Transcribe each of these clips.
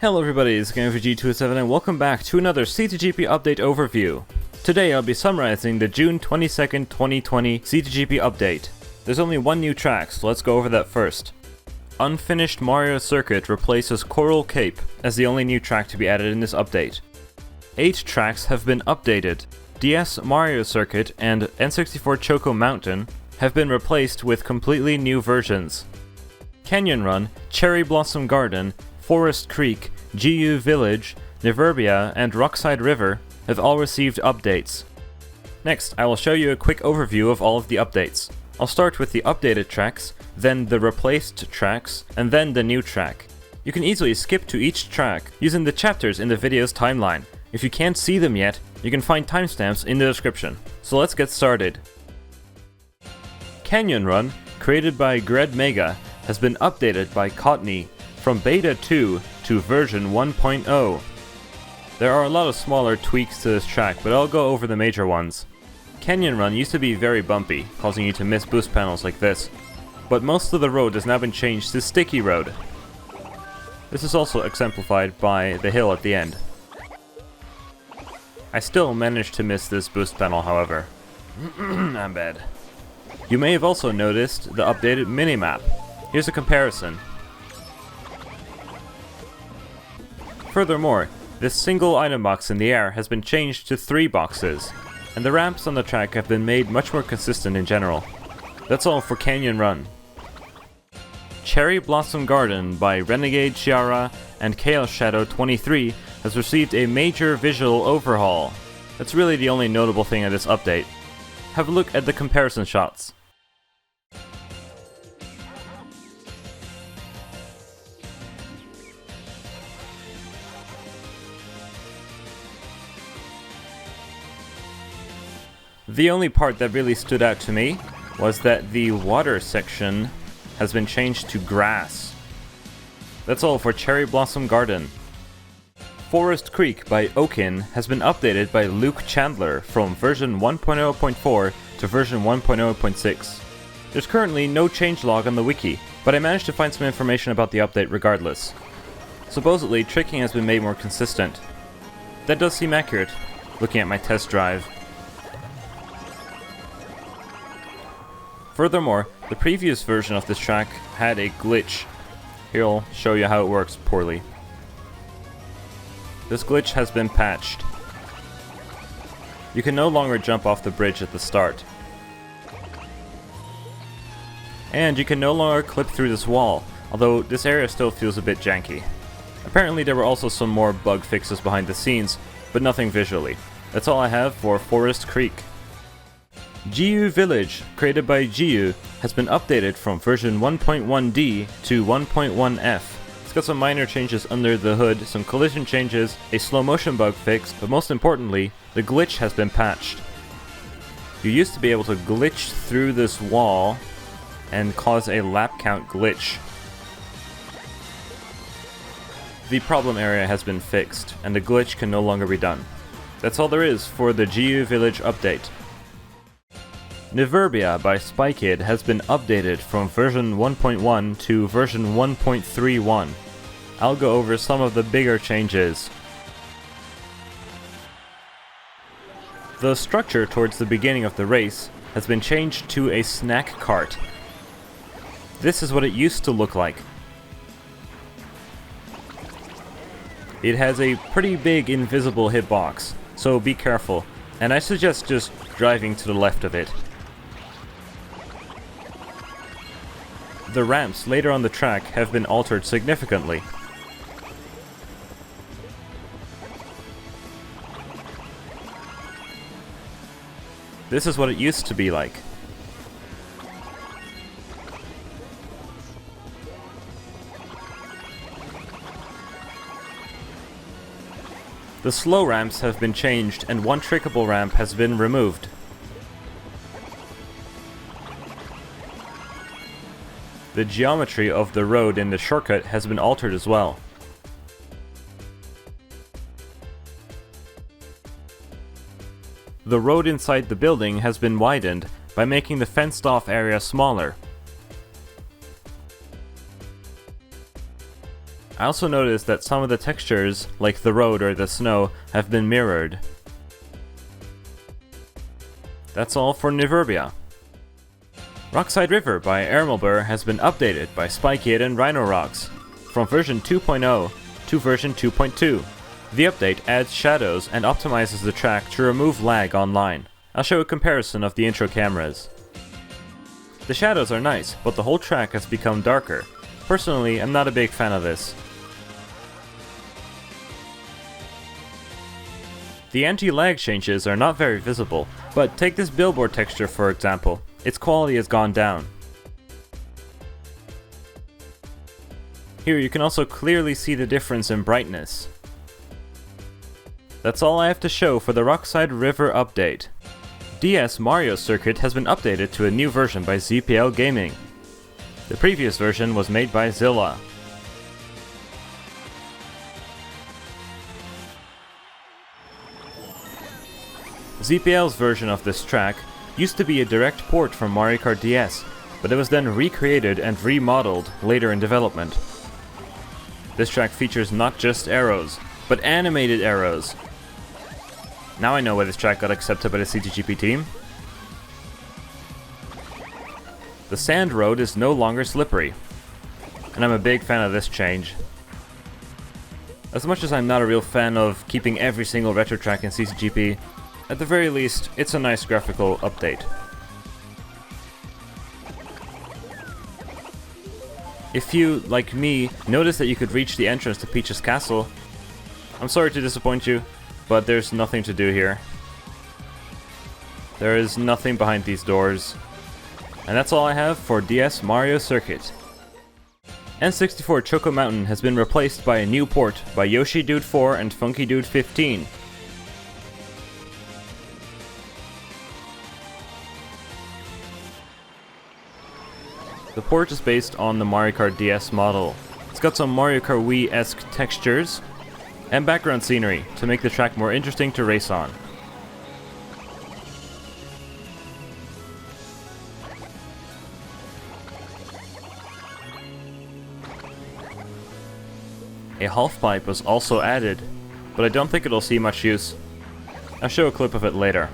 Hello everybody, it's Jiyuu and welcome back to another CTGP update overview. Today I'll be summarizing the June 22nd, 2020 CTGP update. There's only one new track, so let's go over that first. Unfinished Mario Circuit replaces Coral Cape as the only new track to be added in this update. 8 tracks have been updated. DS Mario Circuit and N64 Choco Mountain have been replaced with completely new versions. Canyon Run, Cherry Blossom Garden, Forest Creek, Jiyuu Village, Nivurbia, and Rockside River have all received updates. Next, I will show you a quick overview of all of the updates. I'll start with the updated tracks, then the replaced tracks, and then the new track. You can easily skip to each track using the chapters in the video's timeline. If you can't see them yet, you can find timestamps in the description. So let's get started. Canyon Run, created by Gred Mega, has been updated by Cotney from Beta 2 to version 1.0. There are a lot of smaller tweaks to this track, but I'll go over the major ones. Canyon Run used to be very bumpy, causing you to miss boost panels like this, but most of the road has now been changed to sticky road. This is also exemplified by the hill at the end. I still managed to miss this boost panel, however. I'm bad. You may have also noticed the updated minimap. Here's a comparison. Furthermore, this single item box in the air has been changed to 3 boxes, and the ramps on the track have been made much more consistent in general. That's all for Canyon Run. Cherry Blossom Garden by Renegade Chiara and Chaos Shadow 23 has received a major visual overhaul. That's really the only notable thing in this update. Have a look at the comparison shots. The only part that really stood out to me was that the water section has been changed to grass. That's all for Cherry Blossom Garden. Forest Creek by Oaken has been updated by Luke Chandler from version 1.0.4 to version 1.0.6. There's currently no changelog on the wiki, but I managed to find some information about the update regardless. Supposedly, tricking has been made more consistent. That does seem accurate, looking at my test drive. Furthermore, the previous version of this track had a glitch. Here I'll show you how it works poorly. This glitch has been patched. You can no longer jump off the bridge at the start. And you can no longer clip through this wall, although this area still feels a bit janky. Apparently there were also some more bug fixes behind the scenes, but nothing visually. That's all I have for Forest Creek. Jiyuu Village, created by Jiyuu, has been updated from version 1.1D to 1.1F. It's got some minor changes under the hood, some collision changes, a slow motion bug fix, but most importantly, the glitch has been patched. You used to be able to glitch through this wall and cause a lap count glitch. The problem area has been fixed, and the glitch can no longer be done. That's all there is for the Jiyuu Village update. Nivurbia by Spy Kid has been updated from version 1.1 to version 1.31. I'll go over some of the bigger changes. The structure towards the beginning of the race has been changed to a snack cart. This is what it used to look like. It has a pretty big invisible hitbox, so be careful, and I suggest just driving to the left of it. The ramps later on the track have been altered significantly. This is what it used to be like. The slow ramps have been changed and one trickable ramp has been removed. The geometry of the road in the shortcut has been altered as well. The road inside the building has been widened by making the fenced-off area smaller. I also noticed that some of the textures, like the road or the snow, have been mirrored. That's all for Nivurbia. Rockside River by Ermelbur has been updated by Spikey and Rhino Rocks from version 2.0 to version 2.2. The update adds shadows and optimizes the track to remove lag online. I'll show a comparison of the intro cameras. The shadows are nice, but the whole track has become darker. Personally, I'm not a big fan of this. The anti-lag changes are not very visible, but take this billboard texture for example. Its quality has gone down. Here you can also clearly see the difference in brightness. That's all I have to show for the Rockside River update. DS Mario Circuit has been updated to a new version by ZPL Gaming. The previous version was made by Zilla. ZPL's version of this track used to be a direct port from Mario Kart DS, but it was then recreated and remodeled later in development. This track features not just arrows, but animated arrows. Now I know why this track got accepted by the CTGP team. The sand road is no longer slippery, and I'm a big fan of this change. As much as I'm not a real fan of keeping every single retro track in CTGP, at the very least, it's a nice graphical update. If you, like me, noticed that you could reach the entrance to Peach's castle, I'm sorry to disappoint you, but there's nothing to do here. There is nothing behind these doors. And that's all I have for DS Mario Circuit. N64 Choco Mountain has been replaced by a new port by Yoshi Dude 4 and Funky Dude 15. The port is based on the Mario Kart DS model. It's got some Mario Kart Wii-esque textures and background scenery to make the track more interesting to race on. A half-pipe was also added, but I don't think it'll see much use. I'll show a clip of it later.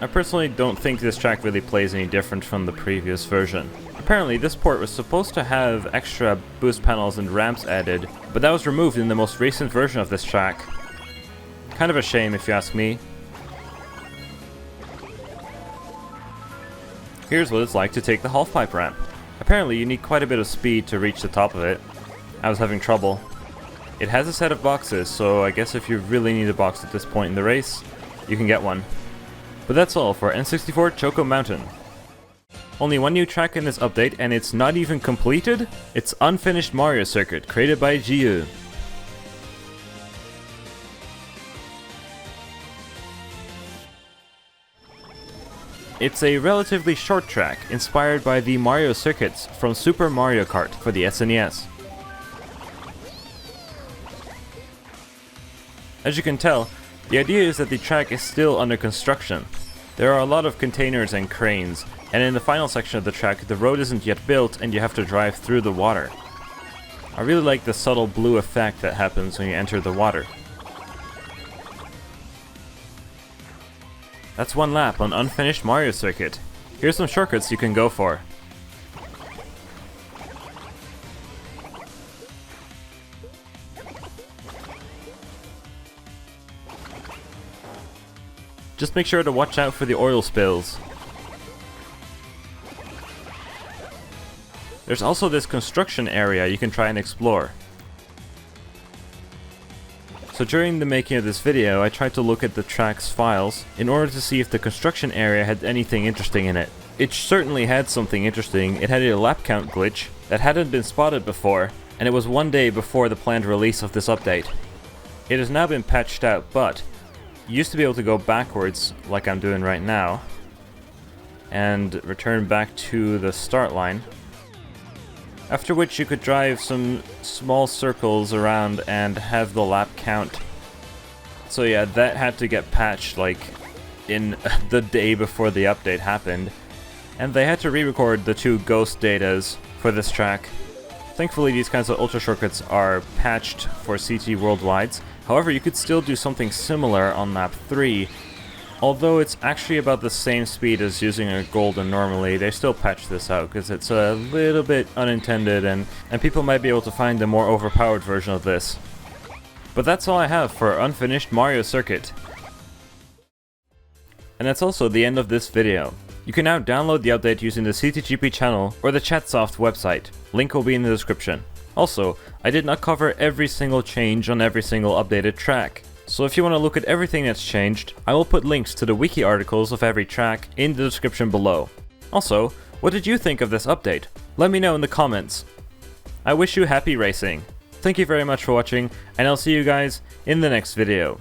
I personally don't think this track really plays any different from the previous version. Apparently this port was supposed to have extra boost panels and ramps added, but that was removed in the most recent version of this track. Kind of a shame if you ask me. Here's what it's like to take the half-pipe ramp. Apparently you need quite a bit of speed to reach the top of it. I was having trouble. It has a set of boxes, so I guess if you really need a box at this point in the race, you can get one. But that's all for N64 Choco Mountain. Only one new track in this update, and it's not even completed? It's Unfinished Mario Circuit, created by Jiyuu. It's a relatively short track, inspired by the Mario circuits from Super Mario Kart for the SNES. As you can tell, the idea is that the track is still under construction. There are a lot of containers and cranes, and in the final section of the track the road isn't yet built and you have to drive through the water. I really like the subtle blue effect that happens when you enter the water. That's one lap on Unfinished Mario Circuit. Here's some shortcuts you can go for. Just make sure to watch out for the oil spills. There's also this construction area you can try and explore. So during the making of this video, I tried to look at the track's files in order to see if the construction area had anything interesting in it. It certainly had something interesting. It had a lap count glitch that hadn't been spotted before, and it was one day before the planned release of this update. It has now been patched out, but you used to be able to go backwards, like I'm doing right now, and return back to the start line. After which you could drive some small circles around and have the lap count. So yeah, that had to get patched like in the day before the update happened. And they had to re-record the two ghost datas for this track. Thankfully, these kinds of ultra shortcuts are patched for CT worldwides. However, you could still do something similar on map 3. Although it's actually about the same speed as using a golden normally, they still patch this out because it's a little bit unintended and people might be able to find a more overpowered version of this. But that's all I have for Unfinished Mario Circuit. And that's also the end of this video. You can now download the update using the CTGP channel or the Chatsoft website. Link will be in the description. Also, I did not cover every single change on every single updated track. So if you want to look at everything that's changed, I will put links to the wiki articles of every track in the description below. Also, what did you think of this update? Let me know in the comments. I wish you happy racing. Thank you very much for watching, and I'll see you guys in the next video.